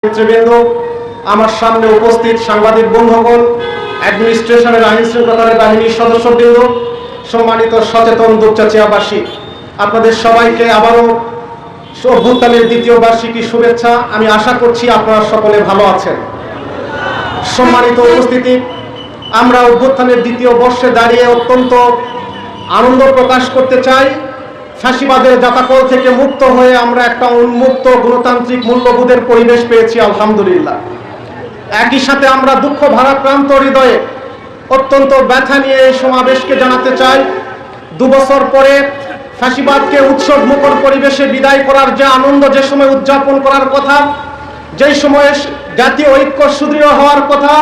নেতৃবৃন্দ, আমার সামনে উপস্থিত সাংবাদিক বন্ধুগণ, অ্যাডমিনিস্ট্রেশনের আইন শৃঙ্খলা বাহিনীর সদস্যবৃন্দ, সম্মানিত সচেতন দুপচাচিয়াবাসী, আপনাদের সবাইকে আবারও অভ্যুত্থানের দ্বিতীয় বার্ষিকী শুভেচ্ছা। আমি আশা করছি আপনারা সকলে ভালো আছেন। সম্মানিত উপস্থিতি, আমরা অভ্যুত্থানের দ্বিতীয় বর্ষে দাঁড়িয়ে অত্যন্ত আনন্দ প্রকাশ করতে চাই। ফ্যাসিবাদের জাতাকল থেকে মুক্ত হয়ে আমরা একটা উন্মুক্ত গণতান্ত্রিক মূল্যবোধের পরিবেশ পেয়েছি, আলহামদুলিল্লাহ। একই সাথে আমরা দুঃখ ভারাক্রান্ত হৃদয়ে অত্যন্ত ব্যথা নিয়ে এই সমাবেশকে জানাতে চাই, 2 বছর পরে ফ্যাসিবাদকে উৎসব মুখর পরিবেশে বিদায় করার যে আনন্দ যে সময় উদযাপন করার কথা, যেই সময়ে জাতীয় ঐক্য সুদৃঢ় হওয়ার কথা,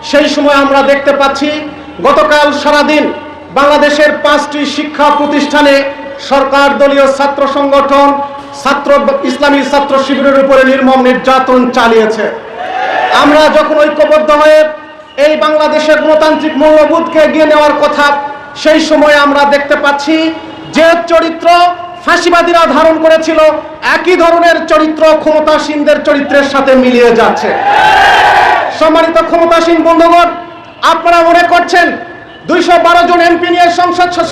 সেই সময় আমরা দেখতে পাচ্ছি গতকাল সারাদিন বাংলাদেশের 5টি শিক্ষা প্রতিষ্ঠানে সরকার দলীয় ছাত্র সংগঠন ইসলামী ছাত্র শিবিরের উপরে নির্মম নির্যাতন চালিয়েছে। আমরা যখন ঐক্যবদ্ধ হয়ে এই বাংলাদেশের গণতান্ত্রিক মূল্যবোধকে এগিয়ে নেওয়ার কথা, সেই সময় আমরা দেখতে পাচ্ছি যে চরিত্র ফ্যাসিবাদীরা ধারণ করেছিল, একই ধরনের চরিত্র ক্ষমতাসীনদের চরিত্রের সাথে মিলিয়ে যাচ্ছে। সম্মানিত ক্ষমতাসীন বন্ধুগণ, আপনারা মনে করছেন 212 জন এমপি নিয়ে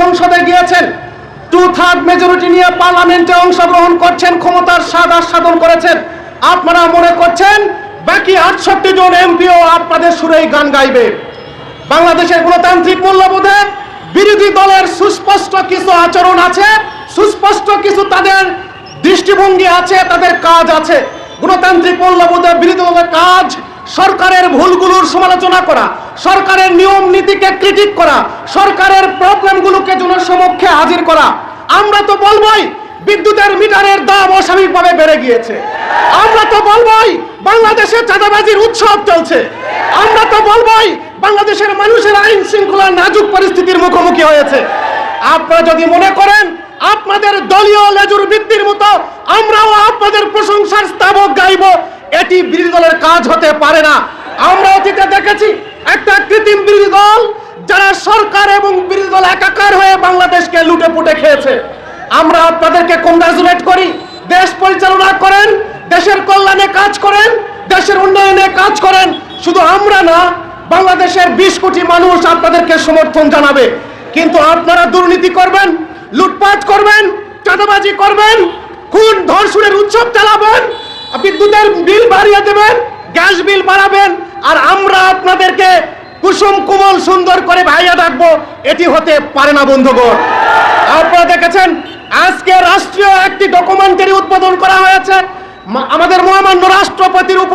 সংসদে গিয়েছেন, 2/3 মেজরিটি নিয়ে পার্লামেন্টে অংশগ্রহণ করছেন, ক্ষমতার স্বাদ আস্বাদন করেছেন। আপনারা মনে করছেন বাকি 68 জন এমপিও আপনাদের সুরেই গান গাইবে। বাংলাদেশের গণতান্ত্রিক মূল্যবোধে বিরোধী দলের সুস্পষ্ট কিছু আচরণ আছে, সুস্পষ্ট কিছু তাদের দৃষ্টিভঙ্গি আছে, তাদের কাজ আছে। গণতান্ত্রিক মূল্যবোধে বিরোধী দলের কাজ সরকারের ভুলগুলোর সমালোচনা করা, সরকারের নিয়ম নীতিকে ক্রিটিক করা, সরকারের প্রবলেমগুলোকে জনসমক্ষে হাজির করা। আমরা তো বলবোই বিদ্যুতের মিটারের দাম অস্বাভাবিকভাবে বেড়ে গিয়েছে। আমরা তো বলবোই বাংলাদেশে চাঁদাবাজির উৎসব চলছে। আমরা তো বলবোই বাংলাদেশের মানুষের আইন শৃঙ্খলা নাজুক পরিস্থিতির মুখোমুখি হয়েছে। আপনারা যদি মনে করেন আপনাদের দলীয় লেজুর বৃত্তির মতো আমরাও আপনাদের প্রশংসার স্তবক গাইব, এটি বিরোধী দলের কাজ হতে পারে না। আমরা অতীতে দেখেছি একটা কৃত্রিম বিরোধী দল, যারা সরকার এবং বিরোধী দল একাকার হয়ে বাংলাদেশকে লুটে পুটে খেয়েছে। আমরা আপনাদেরকে কংগ্রাচুলেট করি, দেশ পরিচালনা করেন, দেশের কল্যাণে কাজ করেন, দেশের উন্নয়নে কাজ করেন। শুধু আমরা না, বাংলাদেশের 20 কোটি মানুষ আপনাদেরকে সমর্থন জানাবে। কিন্তু আপনারা দুর্নীতি করবেন, লুটপাট করবেন, চাঁদাবাজি করবেন, খুন ধর্ষণের উৎসব চালাবেন, বিদ্যুতের বিল বাড়িয়ে দেবেন, গ্যাস বিল বাড়াবেন, আর আমরা আপনাদেরকে কুসুম কোমল সুন্দর করে ভাইয়া ডাকবো, এটি হতে পারে না বন্ধুগণ। আপনারা দেখেছেন আজকে রাষ্ট্রীয় একটি ডকুমেন্টারি উদ্বোধন করা হয়েছে আমাদের মহামান্য রাষ্ট্রপতির